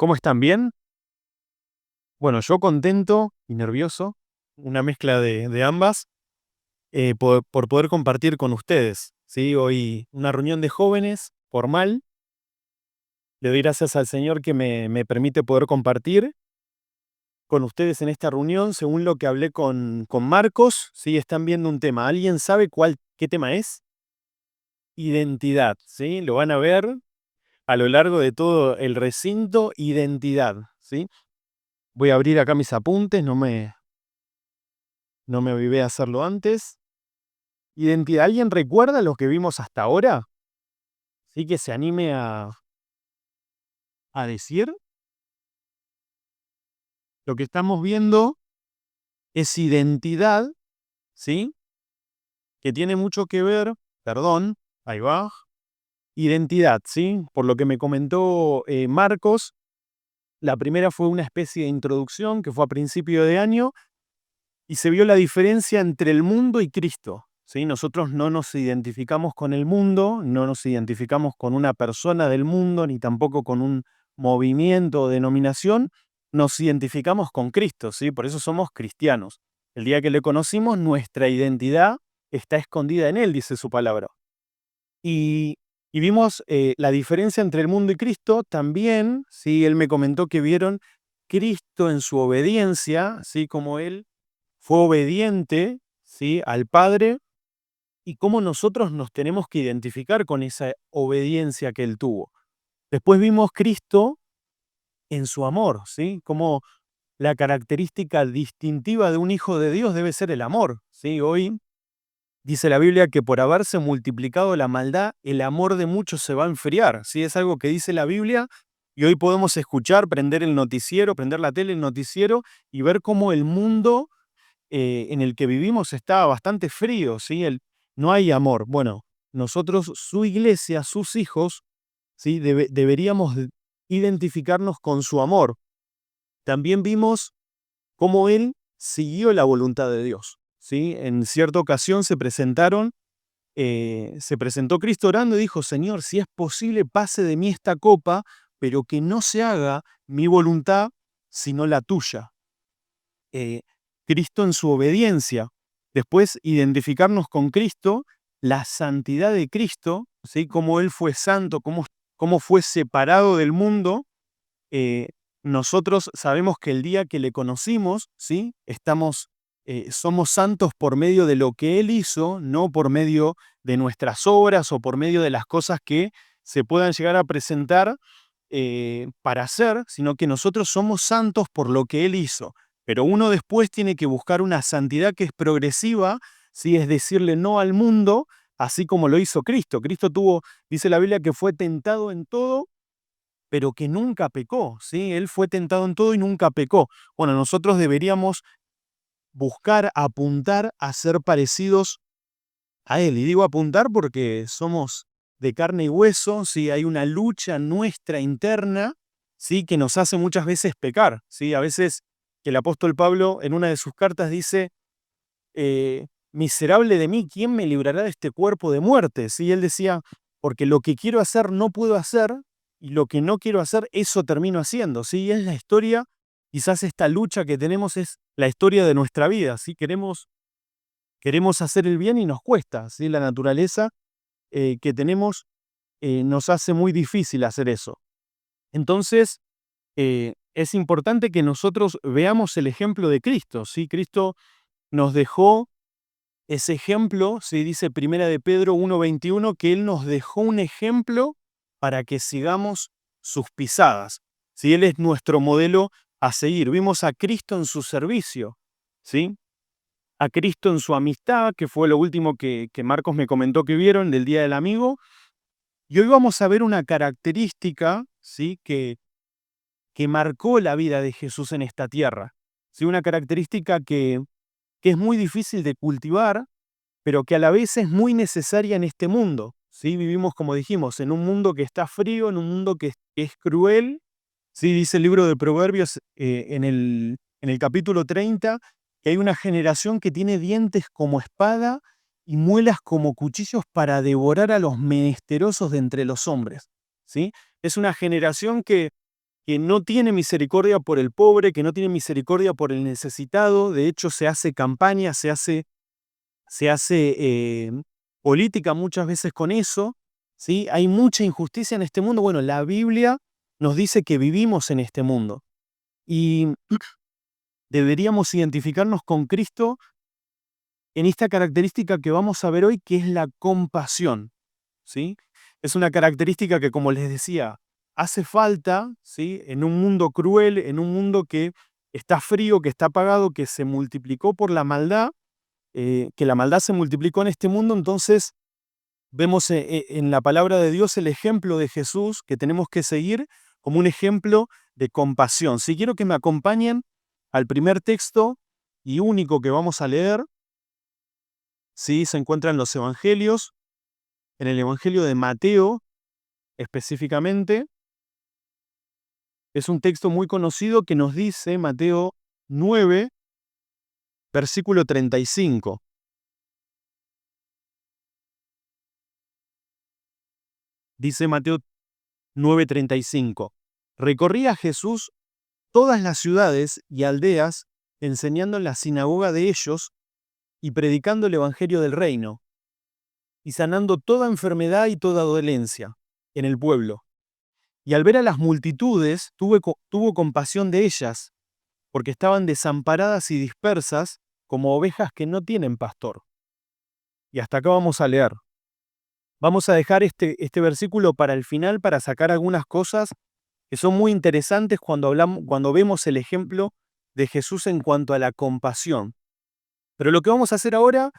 ¿Cómo están? ¿Bien? Bueno, yo contento y nervioso, una mezcla de ambas, por poder compartir con ustedes, ¿sí? Hoy una reunión de jóvenes formal. Le doy gracias al Señor que me permite poder compartir con ustedes en esta reunión, según lo que hablé con Marcos, ¿sí? Están viendo un tema. ¿Alguien sabe qué tema es? Identidad, ¿sí? Lo van a ver a lo largo de todo el recinto, identidad, ¿sí? Voy a abrir acá mis apuntes, no me avivé a hacerlo antes. Identidad. ¿Alguien recuerda lo que vimos hasta ahora? Sí, que se anime a decir. Lo que estamos viendo es identidad, ¿sí? Que tiene mucho que ver, perdón, ahí va. Identidad, ¿sí? Por lo que me comentó Marcos, la primera fue una especie de introducción que fue a principio de año y se vio la diferencia entre el mundo y Cristo, ¿sí? Nosotros no nos identificamos con el mundo, no nos identificamos con una persona del mundo, ni tampoco con un movimiento o denominación, nos identificamos con Cristo, ¿sí? Por eso somos cristianos. El día que le conocimos, nuestra identidad está escondida en Él, dice su palabra. Y, y vimos la diferencia entre el mundo y Cristo también, ¿sí? Él me comentó que vieron Cristo en su obediencia, ¿sí? Como Él fue obediente, ¿sí? Al Padre, y cómo nosotros nos tenemos que identificar con esa obediencia que Él tuvo. Después vimos Cristo en su amor, ¿sí? Como la característica distintiva de un hijo de Dios debe ser el amor, ¿sí? Hoy dice la Biblia que por haberse multiplicado la maldad, el amor de muchos se va a enfriar, ¿sí? Es algo que dice la Biblia y hoy podemos escuchar, prender el noticiero, prender la tele, el noticiero y ver cómo el mundo en el que vivimos está bastante frío, ¿sí? No hay amor. Bueno, nosotros, su iglesia, sus hijos, ¿sí? Deberíamos identificarnos con su amor. También vimos cómo él siguió la voluntad de Dios, ¿sí? En cierta ocasión se presentó Cristo orando y dijo, Señor, si es posible, pase de mí esta copa, pero que no se haga mi voluntad, sino la tuya. eh, Cristo en su obediencia. Después, identificarnos con Cristo, la santidad de Cristo, ¿sí? Cómo Él fue santo, cómo fue separado del mundo. eh, Nosotros sabemos que el día que le conocimos, ¿sí? Somos santos por medio de lo que Él hizo, no por medio de nuestras obras o por medio de las cosas que se puedan llegar a presentar para hacer, sino que nosotros somos santos por lo que Él hizo. Pero uno después tiene que buscar una santidad que es progresiva, ¿sí? Es decirle no al mundo, así como lo hizo Cristo. Cristo tuvo, dice la Biblia, que fue tentado en todo, pero que nunca pecó, ¿sí? Él fue tentado en todo y nunca pecó. Bueno, nosotros deberíamos buscar, apuntar a ser parecidos a Él. Y digo apuntar porque somos de carne y hueso, ¿sí? Hay una lucha nuestra interna, ¿sí? Que nos hace muchas veces pecar, ¿sí? A veces el apóstol Pablo en una de sus cartas dice, miserable de mí, ¿quién me librará de este cuerpo de muerte? ¿Sí? Él decía, porque lo que quiero hacer no puedo hacer, y lo que no quiero hacer, eso termino haciendo, ¿sí? Es la historia, quizás esta lucha que tenemos es la historia de nuestra vida, ¿sí? Queremos hacer el bien y nos cuesta, ¿sí? La naturaleza que tenemos nos hace muy difícil hacer eso. Entonces, es importante que nosotros veamos el ejemplo de Cristo, ¿sí? Cristo nos dejó ese ejemplo, ¿sí? Dice Primera de Pedro 1:21, que Él nos dejó un ejemplo para que sigamos sus pisadas, ¿sí? Él es nuestro modelo a seguir. Vimos a Cristo en su servicio, ¿sí? A Cristo en su amistad, que fue lo último que Marcos me comentó que vieron del Día del Amigo. Y hoy vamos a ver una característica, ¿sí? Que marcó la vida de Jesús en esta tierra, ¿sí? Una característica que es muy difícil de cultivar, pero que a la vez es muy necesaria en este mundo, ¿sí? Vivimos, como dijimos, en un mundo que está frío, en un mundo que es cruel, ¿sí? Dice el libro de Proverbios en el capítulo 30 que hay una generación que tiene dientes como espada y muelas como cuchillos para devorar a los menesterosos de entre los hombres, ¿sí? Es una generación que no tiene misericordia por el pobre, que no tiene misericordia por el necesitado. De hecho, se hace campaña, se hace política muchas veces con eso, ¿sí? Hay mucha injusticia en este mundo. Bueno, la Biblia nos dice que vivimos en este mundo y deberíamos identificarnos con Cristo en esta característica que vamos a ver hoy, que es la compasión, ¿sí? Es una característica que, como les decía, hace falta, ¿sí? En un mundo cruel, en un mundo que está frío, que está apagado, que se multiplicó por la maldad, que la maldad se multiplicó en este mundo. Entonces vemos en la palabra de Dios el ejemplo de Jesús que tenemos que seguir como un ejemplo de compasión. Si quiero que me acompañen al primer texto y único que vamos a leer, ¿sí? Se encuentra en los Evangelios, en el Evangelio de Mateo específicamente. Es un texto muy conocido que nos dice Mateo 9, versículo 35. Dice Mateo 9:35. Recorría Jesús todas las ciudades y aldeas, enseñando en la sinagoga de ellos y predicando el evangelio del reino, y sanando toda enfermedad y toda dolencia en el pueblo. Y al ver a las multitudes, tuvo compasión de ellas, porque estaban desamparadas y dispersas como ovejas que no tienen pastor. Y hasta acá vamos a leer. Vamos a dejar este versículo para el final para sacar algunas cosas que son muy interesantes cuando vemos el ejemplo de Jesús en cuanto a la compasión. Pero lo que vamos a hacer ahora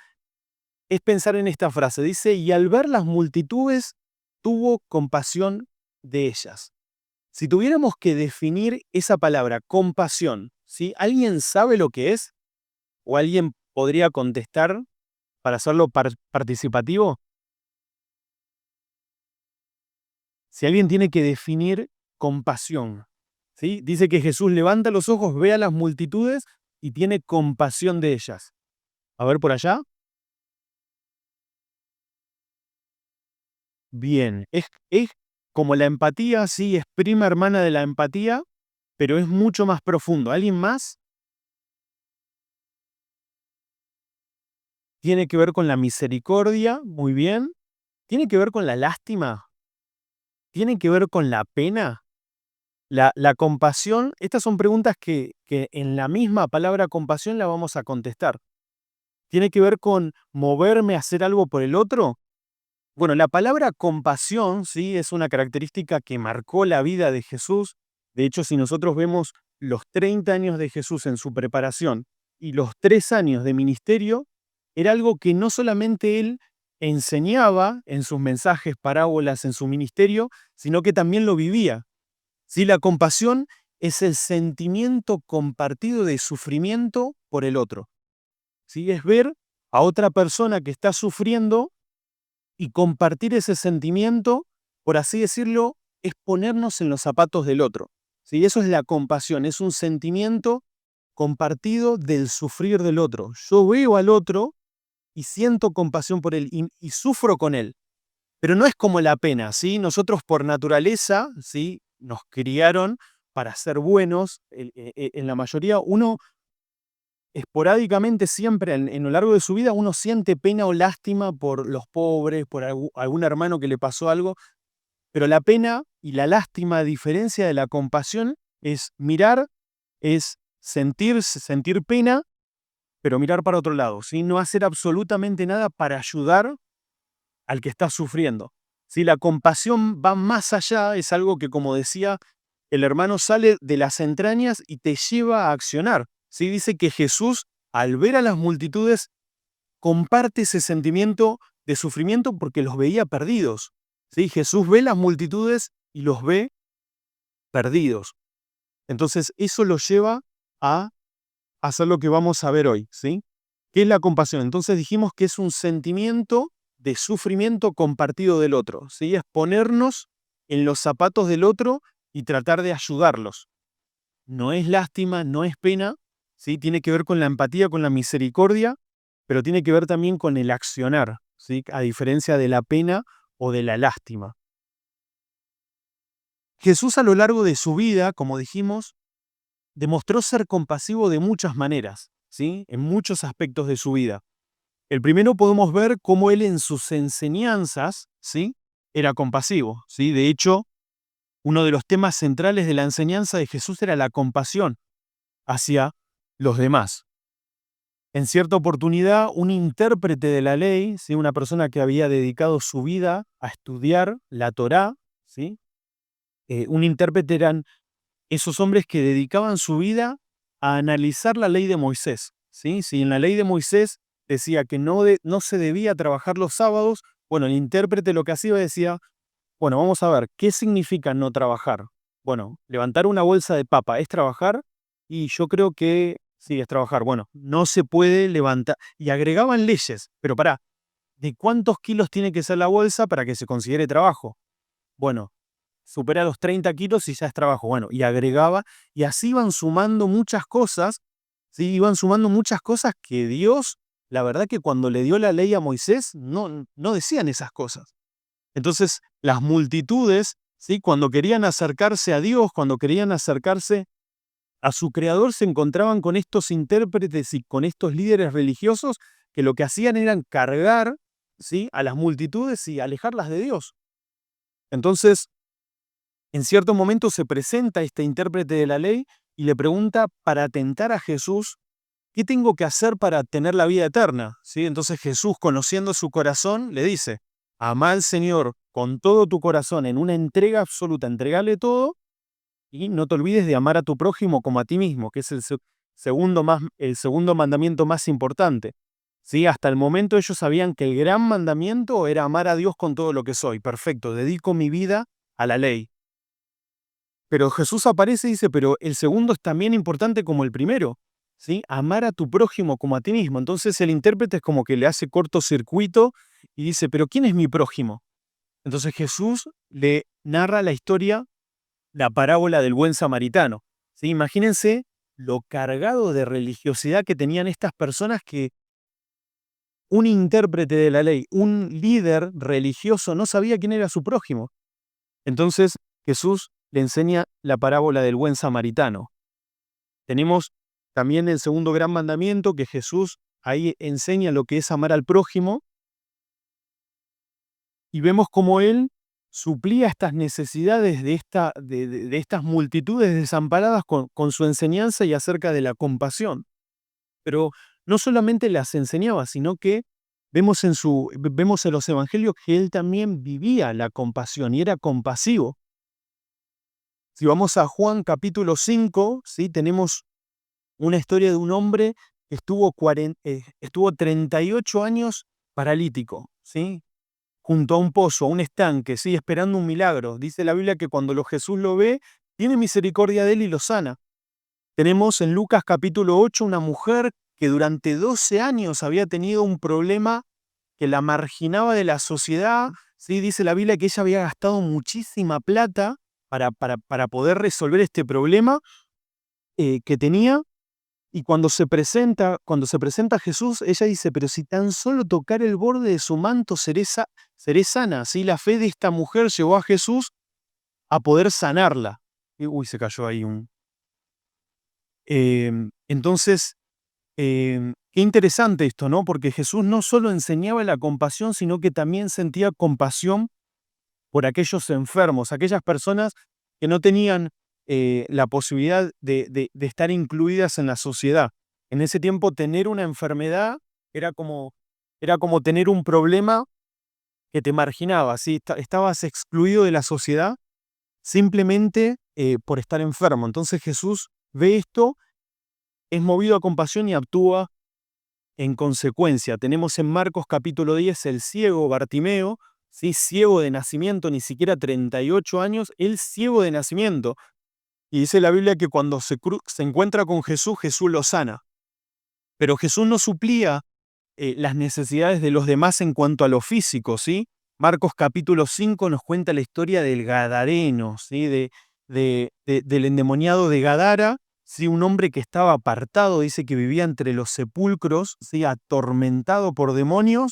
es pensar en esta frase. Dice, y al ver las multitudes, tuvo compasión de ellas. Si tuviéramos que definir esa palabra, compasión, ¿sí? ¿Alguien sabe lo que es? ¿O alguien podría contestar para hacerlo participativo? Si alguien tiene que definir compasión, ¿sí? Dice que Jesús levanta los ojos, ve a las multitudes y tiene compasión de ellas. A ver por allá. Bien, es como la empatía, sí, es prima hermana de la empatía, pero es mucho más profundo. ¿Alguien más? Tiene que ver con la misericordia, muy bien. Tiene que ver con la lástima, tiene que ver con la pena, la compasión. Estas son preguntas que en la misma palabra compasión la vamos a contestar. ¿Tiene que ver con moverme a hacer algo por el otro? Bueno, la palabra compasión, sí, es una característica que marcó la vida de Jesús. De hecho, si nosotros vemos los 30 años de Jesús en su preparación y los 3 años de ministerio, era algo que no solamente él enseñaba en sus mensajes, parábolas, en su ministerio, sino que también lo vivía. Sí, la compasión es el sentimiento compartido de sufrimiento por el otro. ¿Sí? Es ver a otra persona que está sufriendo y compartir ese sentimiento, por así decirlo, es ponernos en los zapatos del otro. ¿Sí? Eso es la compasión, es un sentimiento compartido del sufrir del otro. Yo veo al otro y siento compasión por él y sufro con él. Pero no es como la pena, ¿sí? Nosotros por naturaleza, ¿sí? Nos criaron para ser buenos. En la mayoría, uno esporádicamente siempre en lo largo de su vida, uno siente pena o lástima por los pobres, por algún hermano que le pasó algo. Pero la pena y la lástima, a diferencia de la compasión, es mirar, es sentir pena, pero mirar para otro lado, ¿sí? No hacer absolutamente nada para ayudar al que está sufriendo. Si la compasión va más allá, es algo que, como decía, el hermano sale de las entrañas y te lleva a accionar. ¿Sí? Dice que Jesús, al ver a las multitudes, comparte ese sentimiento de sufrimiento porque los veía perdidos. ¿Sí? Jesús ve las multitudes y los ve perdidos. Entonces, eso lo lleva a hacer lo que vamos a ver hoy, ¿sí? ¿Qué es la compasión? Entonces dijimos que es un sentimiento de sufrimiento compartido del otro, ¿sí? Es ponernos en los zapatos del otro y tratar de ayudarlos. No es lástima, no es pena, ¿sí? Tiene que ver con la empatía, con la misericordia, pero tiene que ver también con el accionar, ¿sí? A diferencia de la pena o de la lástima. Jesús a lo largo de su vida, como dijimos, demostró ser compasivo de muchas maneras, ¿sí? En muchos aspectos de su vida. El primero podemos ver cómo él en sus enseñanzas, ¿sí? Era compasivo, ¿sí? De hecho, uno de los temas centrales de la enseñanza de Jesús era la compasión hacia los demás. En cierta oportunidad, un intérprete de la ley, ¿sí? Una persona que había dedicado su vida a estudiar la Torá, ¿sí? Un intérprete eran esos hombres que dedicaban su vida a analizar la ley de Moisés, ¿sí? Si en la ley de Moisés decía que no se debía trabajar los sábados, bueno, el intérprete lo que hacía decía, bueno, vamos a ver, ¿qué significa no trabajar? Bueno, levantar una bolsa de papa es trabajar y yo creo que sí, es trabajar. Bueno, no se puede levantar. Y agregaban leyes, pero pará, ¿de cuántos kilos tiene que ser la bolsa para que se considere trabajo? Bueno, supera los 30 kilos y ya es trabajo. Bueno, y agregaba, y así iban sumando muchas cosas, ¿sí? Iban sumando muchas cosas que Dios, la verdad que cuando le dio la ley a Moisés, no decían esas cosas. Entonces, las multitudes, ¿sí? Cuando querían acercarse a Dios, cuando querían acercarse a su creador, se encontraban con estos intérpretes y con estos líderes religiosos que lo que hacían era cargar, ¿sí? A las multitudes y alejarlas de Dios. Entonces, en cierto momento se presenta este intérprete de la ley y le pregunta para tentar a Jesús, ¿qué tengo que hacer para tener la vida eterna? ¿Sí? Entonces Jesús, conociendo su corazón, le dice, ama al Señor con todo tu corazón en una entrega absoluta, entregale todo y no te olvides de amar a tu prójimo como a ti mismo, que es el segundo mandamiento más importante. ¿Sí? Hasta el momento ellos sabían que el gran mandamiento era amar a Dios con todo lo que soy. Perfecto, dedico mi vida a la ley. Pero Jesús aparece y dice, pero el segundo es también importante como el primero, ¿sí? Amar a tu prójimo como a ti mismo. Entonces el intérprete es como que le hace cortocircuito y dice, pero ¿quién es mi prójimo? Entonces Jesús le narra la historia, la parábola del buen samaritano, ¿sí? Imagínense lo cargado de religiosidad que tenían estas personas que un intérprete de la ley, un líder religioso, no sabía quién era su prójimo. Entonces Jesús le enseña la parábola del buen samaritano. Tenemos también el segundo gran mandamiento que Jesús ahí enseña lo que es amar al prójimo y vemos cómo Él suplía estas necesidades de estas multitudes desamparadas con su enseñanza y acerca de la compasión. Pero no solamente las enseñaba, sino que vemos en los evangelios que Él también vivía la compasión y era compasivo. Si vamos a Juan capítulo 5, ¿sí? Tenemos una historia de un hombre que estuvo 38 años paralítico, ¿sí? Junto a un pozo, a un estanque, ¿sí? Esperando un milagro. Dice la Biblia que cuando Jesús lo ve, tiene misericordia de él y lo sana. Tenemos en Lucas capítulo 8 una mujer que durante 12 años había tenido un problema que la marginaba de la sociedad, ¿sí? Dice la Biblia que ella había gastado muchísima plata para poder resolver este problema que tenía. Y cuando se presenta a Jesús, ella dice, pero si tan solo tocar el borde de su manto seré sana. ¿Sí? La fe de esta mujer llevó a Jesús a poder sanarla. Uy, se cayó ahí un... Entonces, qué interesante esto, ¿no? Porque Jesús no solo enseñaba la compasión, sino que también sentía compasión por aquellos enfermos, aquellas personas que no tenían la posibilidad de estar incluidas en la sociedad. En ese tiempo, tener una enfermedad era como tener un problema que te marginaba, ¿sí? Estabas excluido de la sociedad simplemente por estar enfermo. Entonces Jesús ve esto, es movido a compasión y actúa en consecuencia. Tenemos en Marcos capítulo 10 el ciego Bartimeo, ¿sí? Ciego de nacimiento, ni siquiera 38 años, él ciego de nacimiento. Y dice la Biblia que cuando se encuentra con Jesús, Jesús lo sana. Pero Jesús no suplía las necesidades de los demás en cuanto a lo físico, ¿sí? Marcos capítulo 5 nos cuenta la historia del Gadareno, ¿sí? Del endemoniado de Gadara, ¿sí? Un hombre que estaba apartado, dice que vivía entre los sepulcros, ¿sí? Atormentado por demonios,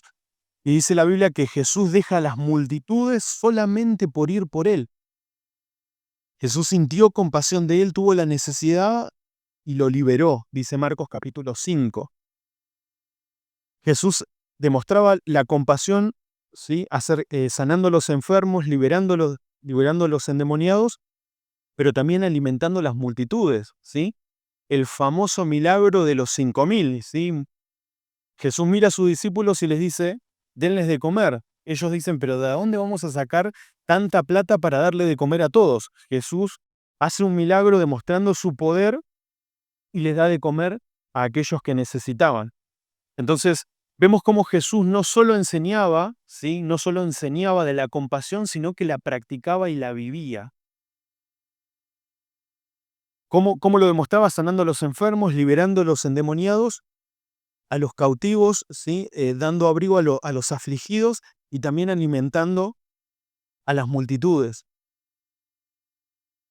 y dice la Biblia que Jesús deja a las multitudes solamente por ir por él. Jesús sintió compasión de él, tuvo la necesidad y lo liberó, dice Marcos capítulo 5. Jesús demostraba la compasión, ¿sí? Sanando a los enfermos, liberando a los endemoniados, pero también alimentando las multitudes, ¿sí? El famoso milagro de los 5.000, ¿sí? Jesús mira a sus discípulos y les dice, denles de comer. Ellos dicen, pero ¿de dónde vamos a sacar tanta plata para darle de comer a todos? Jesús hace un milagro demostrando su poder y les da de comer a aquellos que necesitaban. Entonces, vemos cómo Jesús no solo enseñaba, ¿sí? No solo enseñaba de la compasión, sino que la practicaba y la vivía. ¿Cómo lo demostraba? Sanando a los enfermos, liberando a los endemoniados, a los cautivos, ¿sí? Dando abrigo a los afligidos y también alimentando a las multitudes.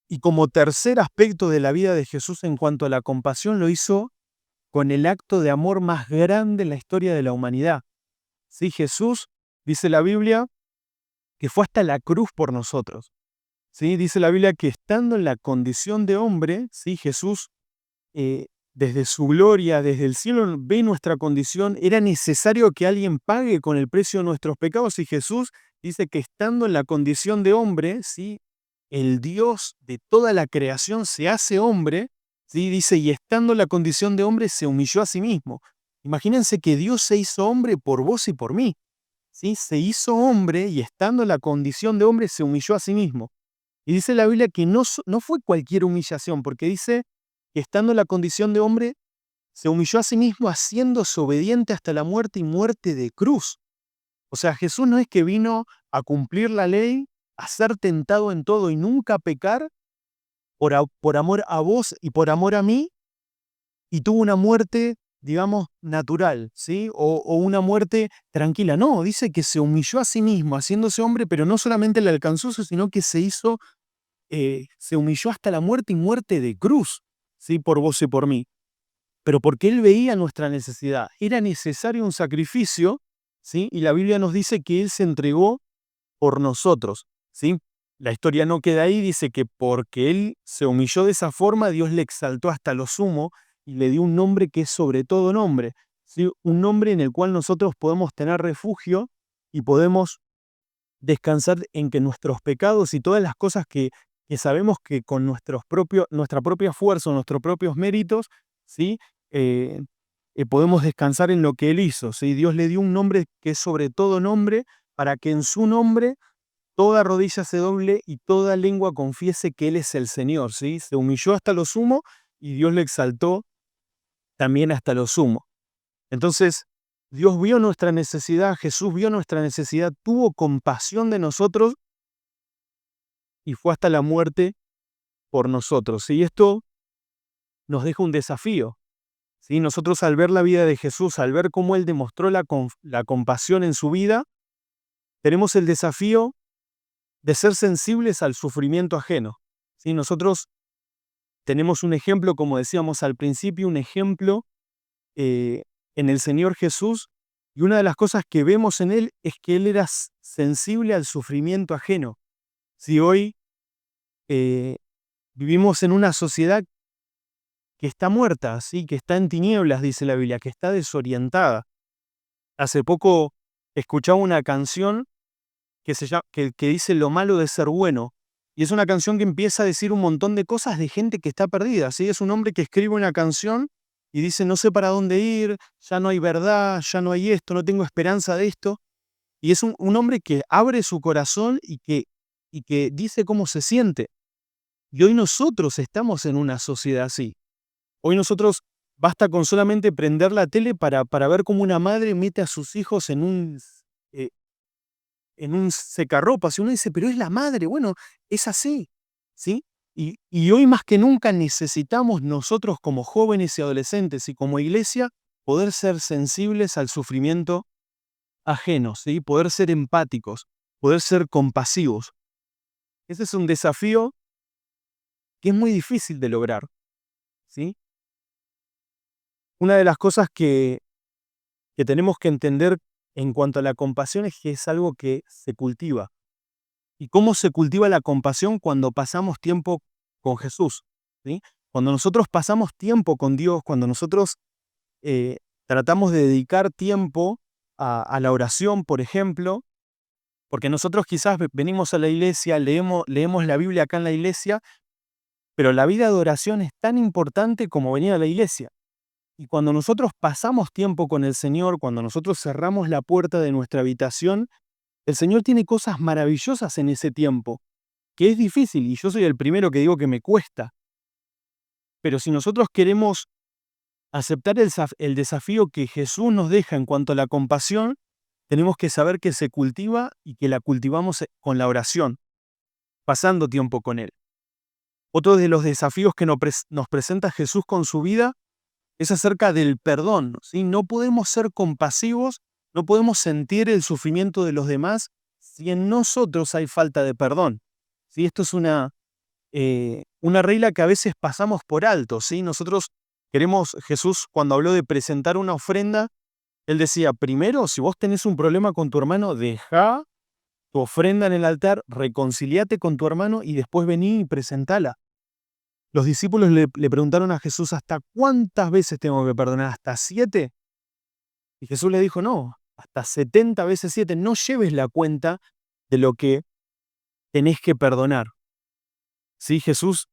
Y como tercer aspecto de la vida de Jesús en cuanto a la compasión, lo hizo con el acto de amor más grande en la historia de la humanidad. ¿Sí? Jesús, dice la Biblia, que fue hasta la cruz por nosotros. ¿Sí? Dice la Biblia que estando en la condición de hombre, ¿sí? Jesús, desde su gloria, desde el cielo, ve nuestra condición. Era necesario que alguien pague con el precio de nuestros pecados, y Jesús dice que estando en la condición de hombre, ¿sí? El Dios de toda la creación se hace hombre, ¿sí? Dice, y estando en la condición de hombre se humilló a sí mismo. Imagínense que Dios se hizo hombre por vos y por mí, ¿sí? Se hizo hombre y estando en la condición de hombre se humilló a sí mismo. Y dice la Biblia que no fue cualquier humillación, porque dice que estando en la condición de hombre se humilló a sí mismo haciéndose obediente hasta la muerte y muerte de cruz. O sea, Jesús no es que vino a cumplir la ley, a ser tentado en todo y nunca pecar por amor a vos y por amor a mí, y tuvo una muerte, digamos, natural, ¿sí? O una muerte tranquila. No, dice que se humilló a sí mismo haciéndose hombre, pero no solamente le alcanzó eso, sino que se humilló hasta la muerte y muerte de cruz, ¿sí? Por vos y por mí. Pero porque él veía nuestra necesidad. Era necesario un sacrificio, ¿sí? Y la Biblia nos dice que él se entregó por nosotros, ¿sí? La historia no queda ahí, dice que porque él se humilló de esa forma, Dios le exaltó hasta lo sumo y le dio un nombre que es sobre todo nombre, ¿sí? Un nombre en el cual nosotros podemos tener refugio y podemos descansar en que nuestros pecados y todas las cosas que sabemos que con nuestra propia fuerza, nuestros propios méritos, ¿sí? Eh, podemos descansar en lo que Él hizo, ¿sí? Dios le dio un nombre que es sobre todo nombre, para que en su nombre toda rodilla se doble y toda lengua confiese que Él es el Señor, ¿sí? Se humilló hasta lo sumo y Dios le exaltó también hasta lo sumo. Entonces, Dios vio nuestra necesidad, Jesús vio nuestra necesidad, tuvo compasión de nosotros y fue hasta la muerte por nosotros. Y esto nos deja un desafío, ¿sí? Nosotros, al ver la vida de Jesús, al ver cómo Él demostró la compasión en su vida, tenemos el desafío de ser sensibles al sufrimiento ajeno, ¿sí? Nosotros tenemos un ejemplo, como decíamos al principio, un ejemplo en el Señor Jesús, y una de las cosas que vemos en Él es que Él era sensible al sufrimiento ajeno. Si hoy eh, vivimos en una sociedad que está muerta, ¿sí? Que está en tinieblas, dice la Biblia, que está desorientada. Hace poco escuchaba una canción que dice lo malo de ser bueno, y es una canción que empieza a decir un montón de cosas de gente que está perdida, ¿sí? Es un hombre que escribe una canción y dice, no sé para dónde ir, ya no hay verdad, ya no hay esto, no tengo esperanza de esto. Y es un hombre que abre su corazón y que dice cómo se siente. Y hoy nosotros estamos en una sociedad así. Hoy nosotros basta con solamente prender la tele para ver cómo una madre mete a sus hijos eh, en un secarropas. Y uno dice, pero es la madre. Bueno, es así, ¿sí? Y hoy más que nunca necesitamos nosotros como jóvenes y adolescentes y como iglesia poder ser sensibles al sufrimiento ajeno, ¿sí? Poder ser empáticos, poder ser compasivos. Ese es un desafío que es muy difícil de lograr, ¿sí? Una de las cosas que tenemos que entender en cuanto a la compasión es que es algo que se cultiva. ¿Y cómo se cultiva la compasión? Cuando pasamos tiempo con Jesús, ¿sí? Cuando nosotros pasamos tiempo con Dios, cuando nosotros tratamos de dedicar tiempo a la oración, por ejemplo, porque nosotros quizás venimos a la iglesia, leemos la Biblia acá en la iglesia, pero la vida de oración es tan importante como venir a la iglesia. Y cuando nosotros pasamos tiempo con el Señor, cuando nosotros cerramos la puerta de nuestra habitación, el Señor tiene cosas maravillosas en ese tiempo, que es difícil, y yo soy el primero que digo que me cuesta. Pero si nosotros queremos aceptar el desafío que Jesús nos deja en cuanto a la compasión, tenemos que saber que se cultiva y que la cultivamos con la oración, pasando tiempo con Él. Otro de los desafíos que nos presenta Jesús con su vida es acerca del perdón, ¿sí? No podemos ser compasivos, no podemos sentir el sufrimiento de los demás si en nosotros hay falta de perdón, ¿sí? Esto es una regla que a veces pasamos por alto, ¿sí? Jesús cuando habló de presentar una ofrenda, Él decía, primero, si vos tenés un problema con tu hermano, deja tu ofrenda en el altar, reconciliate con tu hermano y después vení y presentala. Los discípulos le preguntaron a Jesús, ¿hasta cuántas veces tengo que perdonar? ¿Hasta 7? Y Jesús le dijo, no, hasta 70 veces 7. No lleves la cuenta de lo que tenés que perdonar. ¿Sí? Jesús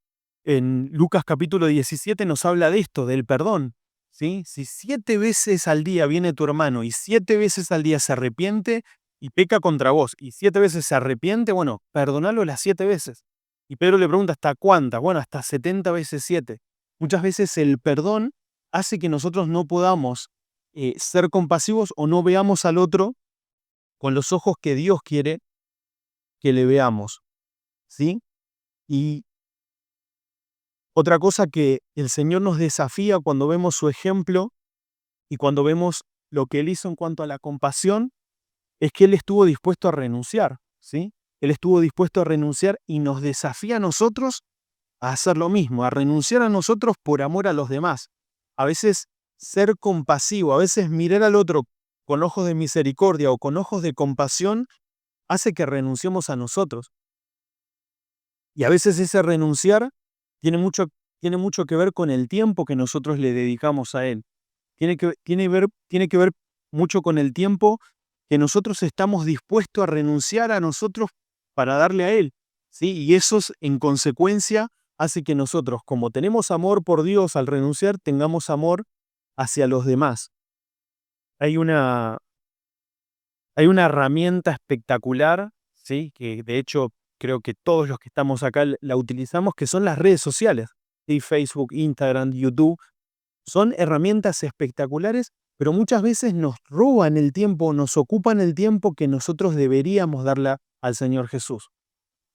en Lucas capítulo 17 nos habla de esto, del perdón. ¿Sí? Si 7 veces al día viene tu hermano y 7 veces al día se arrepiente y peca contra vos y 7 veces se arrepiente, bueno, perdonalo las 7 veces. Y Pedro le pregunta, ¿hasta cuántas? Bueno, hasta 70 veces 7. Muchas veces el perdón hace que nosotros no podamos ser compasivos o no veamos al otro con los ojos que Dios quiere que le veamos. ¿Sí? Y otra cosa que el Señor nos desafía cuando vemos su ejemplo y cuando vemos lo que Él hizo en cuanto a la compasión, es que Él estuvo dispuesto a renunciar, ¿sí? Él estuvo dispuesto a renunciar y nos desafía a nosotros a hacer lo mismo, a renunciar a nosotros por amor a los demás. A veces ser compasivo, a veces mirar al otro con ojos de misericordia o con ojos de compasión hace que renunciemos a nosotros. Y a veces ese renunciar tiene mucho que ver con el tiempo que nosotros le dedicamos a Él. Tiene que ver mucho con el tiempo que nosotros estamos dispuestos a renunciar a nosotros para darle a Él, ¿sí? Y eso en consecuencia hace que nosotros, como tenemos amor por Dios al renunciar, tengamos amor hacia los demás. Hay una herramienta espectacular, ¿sí? Que de hecho creo que todos los que estamos acá la utilizamos, que son las redes sociales, ¿sí? Facebook, Instagram, YouTube. Son herramientas espectaculares, pero muchas veces nos roban el tiempo, nos ocupan el tiempo que nosotros deberíamos darle al Señor Jesús,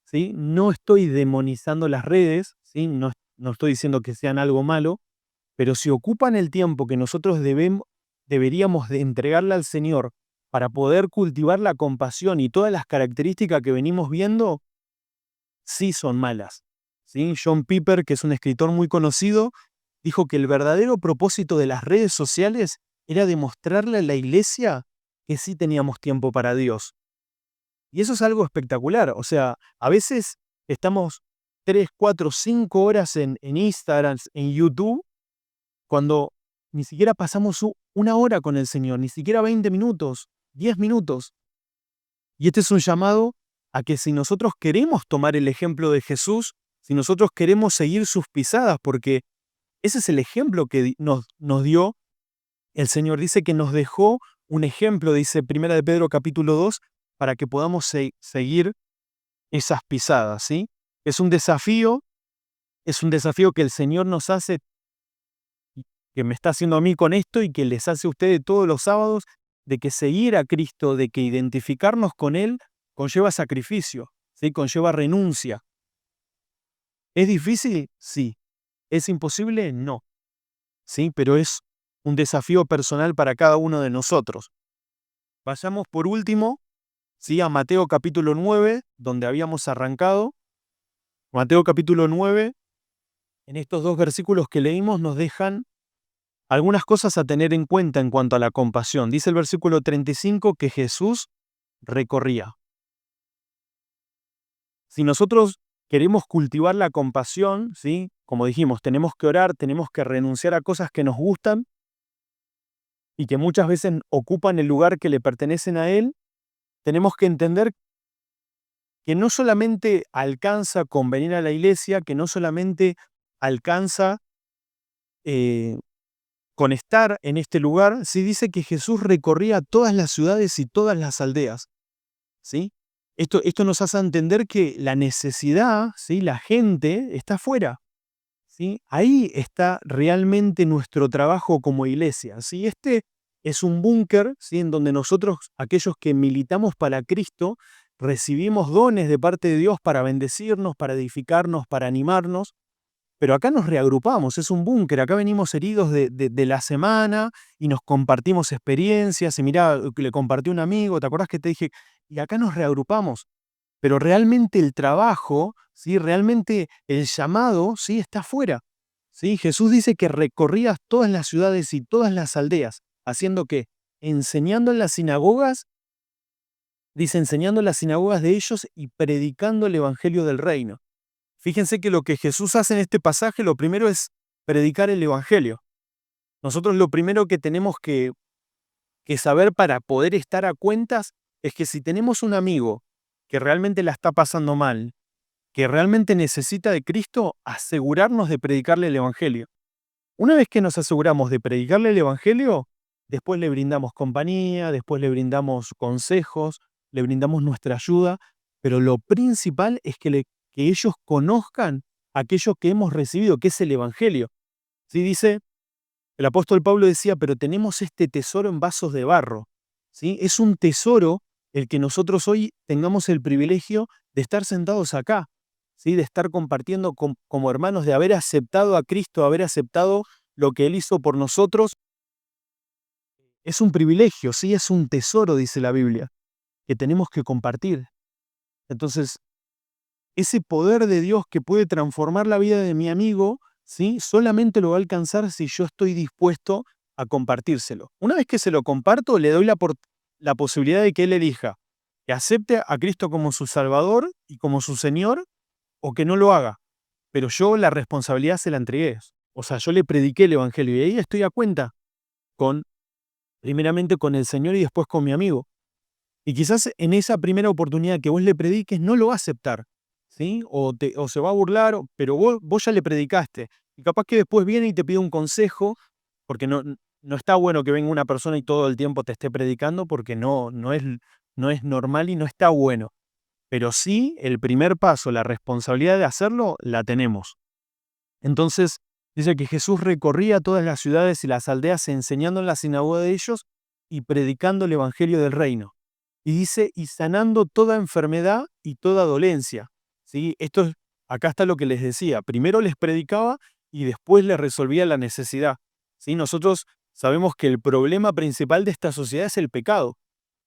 ¿sí? No estoy demonizando las redes, ¿sí? No estoy diciendo que sean algo malo, pero si ocupan el tiempo que nosotros deberíamos de entregarle al Señor para poder cultivar la compasión y todas las características que venimos viendo, sí son malas, ¿sí? John Piper, que es un escritor muy conocido, dijo que el verdadero propósito de las redes sociales era demostrarle a la iglesia que sí teníamos tiempo para Dios. Y eso es algo espectacular. O sea, a veces estamos 3, 4, 5 horas en Instagram, en YouTube, cuando ni siquiera pasamos una hora con el Señor, ni siquiera 20 minutos, 10 minutos. Y este es un llamado a que si nosotros queremos tomar el ejemplo de Jesús, si nosotros queremos seguir sus pisadas, porque ese es el ejemplo que nos dio el Señor. Dice que nos dejó un ejemplo, dice 1 de Pedro capítulo 2, para que podamos seguir esas pisadas, ¿sí? Es un desafío que el Señor nos hace, que me está haciendo a mí con esto y que les hace a ustedes todos los sábados, de que seguir a Cristo, de que identificarnos con Él, conlleva sacrificio, ¿sí? Conlleva renuncia. ¿Es difícil? Sí. ¿Es imposible? No. ¿Sí? Pero es un desafío personal para cada uno de nosotros. Vayamos por último, ¿sí? A Mateo capítulo 9, donde habíamos arrancado. Mateo capítulo 9, en estos 2 versículos que leímos nos dejan algunas cosas a tener en cuenta en cuanto a la compasión. Dice el versículo 35 que Jesús recorría. Si nosotros queremos cultivar la compasión, ¿sí? Como dijimos, tenemos que orar, tenemos que renunciar a cosas que nos gustan y que muchas veces ocupan el lugar que le pertenecen a Él. Tenemos que entender que no solamente alcanza con venir a la iglesia, que no solamente alcanza eh, con estar en este lugar, sí dice que Jesús recorría todas las ciudades y todas las aldeas, ¿sí? Esto nos hace entender que la necesidad, ¿sí? La gente está afuera, ¿sí? Ahí está realmente nuestro trabajo como iglesia, ¿sí? Este es un búnker, ¿sí? En donde nosotros, aquellos que militamos para Cristo, recibimos dones de parte de Dios para bendecirnos, para edificarnos, para animarnos, pero acá nos reagrupamos, es un búnker, acá venimos heridos de la semana y nos compartimos experiencias, y mirá, le compartí a un amigo, ¿te acordás que te dije? Y acá nos reagrupamos, pero realmente el trabajo, ¿sí? Realmente el llamado, ¿sí? Está afuera, ¿sí? Jesús dice que recorría todas las ciudades y todas las aldeas, ¿haciendo qué? Enseñando en las sinagogas, dice, enseñando en las sinagogas de ellos y predicando el evangelio del reino. Fíjense que lo que Jesús hace en este pasaje, lo primero es predicar el evangelio. Nosotros lo primero que tenemos que saber para poder estar a cuentas es que si tenemos un amigo que realmente la está pasando mal, que realmente necesita de Cristo, asegurarnos de predicarle el evangelio. Una vez que nos aseguramos de predicarle el evangelio, después le brindamos compañía, después le brindamos consejos, le brindamos nuestra ayuda, pero lo principal es que ellos conozcan aquello que hemos recibido, que es el evangelio. ¿Sí? Dice, el apóstol Pablo decía, pero tenemos este tesoro en vasos de barro. ¿Sí? Es un tesoro el que nosotros hoy tengamos el privilegio de estar sentados acá, ¿sí? De estar compartiendo como hermanos, de haber aceptado a Cristo, haber aceptado lo que Él hizo por nosotros. Es un privilegio, ¿sí? Es un tesoro, dice la Biblia, que tenemos que compartir. Entonces, ese poder de Dios que puede transformar la vida de mi amigo, ¿sí? Solamente lo va a alcanzar si yo estoy dispuesto a compartírselo. Una vez que se lo comparto, le doy la posibilidad de que él elija, que acepte a Cristo como su Salvador y como su Señor, o que no lo haga. Pero yo la responsabilidad se la entregué. O sea, yo le prediqué el Evangelio y ahí estoy a cuenta primeramente con el Señor y después con mi amigo. Y quizás en esa primera oportunidad que vos le prediques no lo va a aceptar, ¿sí? O se va a burlar, pero vos ya le predicaste. Y capaz que después viene y te pide un consejo, porque no está bueno que venga una persona y todo el tiempo te esté predicando, porque no es normal y no está bueno. Pero sí, el primer paso, la responsabilidad de hacerlo, la tenemos. Entonces, dice que Jesús recorría todas las ciudades y las aldeas enseñando en la sinagoga de ellos y predicando el evangelio del reino. Y dice, y sanando toda enfermedad y toda dolencia. ¿Sí? Acá está lo que les decía. Primero les predicaba y después les resolvía la necesidad. ¿Sí? Nosotros sabemos que el problema principal de esta sociedad es el pecado.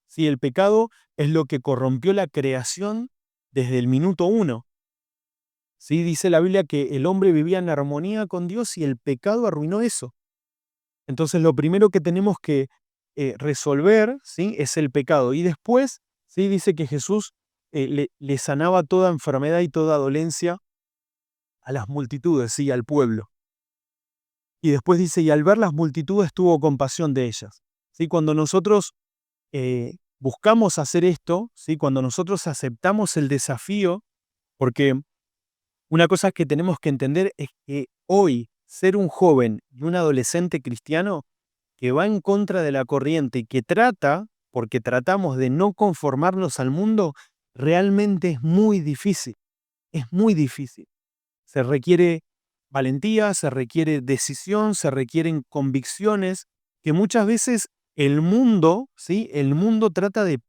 ¿Sí? El pecado es lo que corrompió la creación desde el minuto uno. ¿Sí? Dice la Biblia que el hombre vivía en armonía con Dios y el pecado arruinó eso. Entonces lo primero que tenemos que resolver, ¿sí? Es el pecado. Y después, ¿sí? Dice que Jesús le sanaba toda enfermedad y toda dolencia a las multitudes, ¿sí? Al pueblo. Y después dice, y al ver las multitudes tuvo compasión de ellas. ¿Sí? Cuando nosotros buscamos hacer esto, ¿sí? Cuando nosotros aceptamos el desafío, porque una cosa que tenemos que entender es que hoy ser un joven y un adolescente cristiano que va en contra de la corriente y que porque tratamos de no conformarnos al mundo, realmente es muy difícil. Es muy difícil. Se requiere valentía, se requiere decisión, se requieren convicciones que muchas veces el mundo, ¿sí? El mundo trata de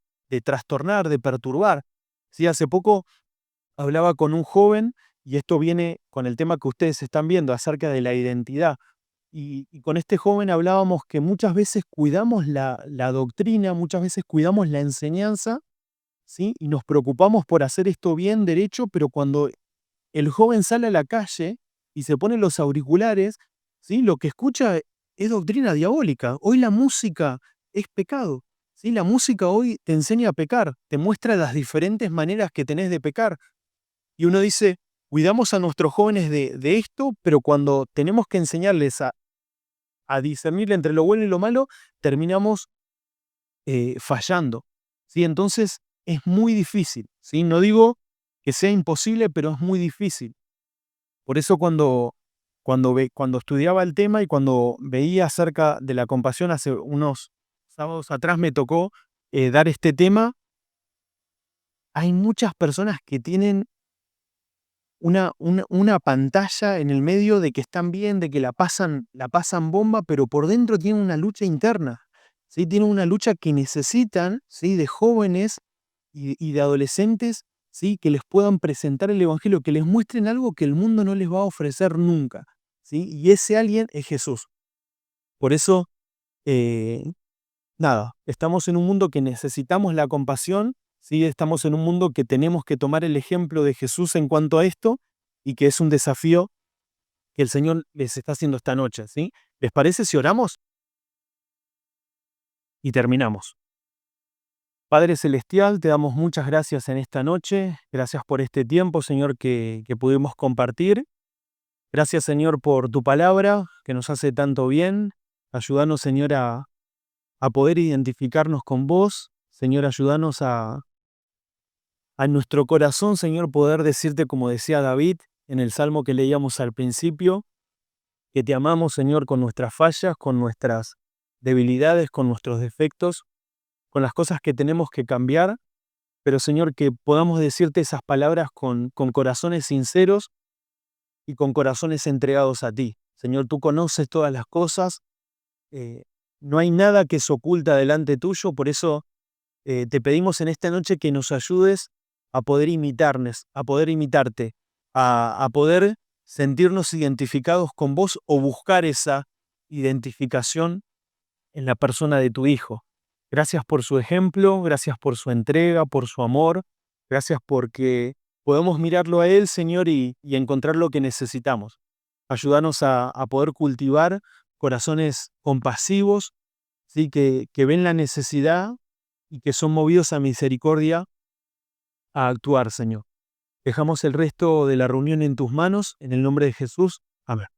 trastornar, de perturbar. ¿Sí? Hace poco hablaba con un joven, y esto viene con el tema que ustedes están viendo acerca de la identidad. Y con este joven hablábamos que muchas veces cuidamos la doctrina, muchas veces cuidamos la enseñanza, ¿sí? Y nos preocupamos por hacer esto bien, derecho, pero cuando el joven sale a la calle y se pone los auriculares, ¿sí? Lo que escucha es doctrina diabólica. Hoy la música es pecado. ¿Sí? La música hoy te enseña a pecar, te muestra las diferentes maneras que tenés de pecar. Y uno dice, cuidamos a nuestros jóvenes de esto, pero cuando tenemos que enseñarles a discernir entre lo bueno y lo malo, terminamos fallando, ¿sí? Entonces es muy difícil, ¿sí? No digo que sea imposible, pero es muy difícil. Por eso cuando estudiaba el tema y cuando veía acerca de la compasión hace unos sábados atrás me tocó dar este tema, hay muchas personas que tienen una pantalla en el medio de que están bien, de que la pasan bomba, pero por dentro tienen una lucha interna, ¿sí? Tienen una lucha que necesitan, ¿sí? De jóvenes y de adolescentes, ¿sí? Que les puedan presentar el Evangelio, que les muestren algo que el mundo no les va a ofrecer nunca, ¿sí? Y ese alguien es Jesús. Por eso, eh, nada, estamos en un mundo que necesitamos la compasión, ¿sí? Estamos en un mundo que tenemos que tomar el ejemplo de Jesús en cuanto a esto y que es un desafío que el Señor les está haciendo esta noche, ¿sí? ¿Les parece si oramos? Y terminamos. Padre Celestial, te damos muchas gracias en esta noche. Gracias por este tiempo, Señor, que pudimos compartir. Gracias, Señor, por tu palabra que nos hace tanto bien. Ayúdanos, Señor, a poder identificarnos con vos. Señor, ayúdanos a nuestro corazón, Señor, poder decirte como decía David en el salmo que leíamos al principio, que te amamos, Señor, con nuestras fallas, con nuestras debilidades, con nuestros defectos, con las cosas que tenemos que cambiar, pero, Señor, que podamos decirte esas palabras con corazones sinceros y con corazones entregados a ti. Señor, tú conoces todas las cosas, eh, no hay nada que se oculta delante tuyo, por eso te pedimos en esta noche que nos ayudes a poder imitarnos, a poder imitarte, a poder sentirnos identificados con vos o buscar esa identificación en la persona de tu Hijo. Gracias por su ejemplo, gracias por su entrega, por su amor, gracias porque podemos mirarlo a Él, Señor, y encontrar lo que necesitamos. Ayúdanos a poder cultivar corazones compasivos, ¿sí? Que ven la necesidad y que son movidos a misericordia a actuar, Señor. Dejamos el resto de la reunión en tus manos, en el nombre de Jesús. Amén.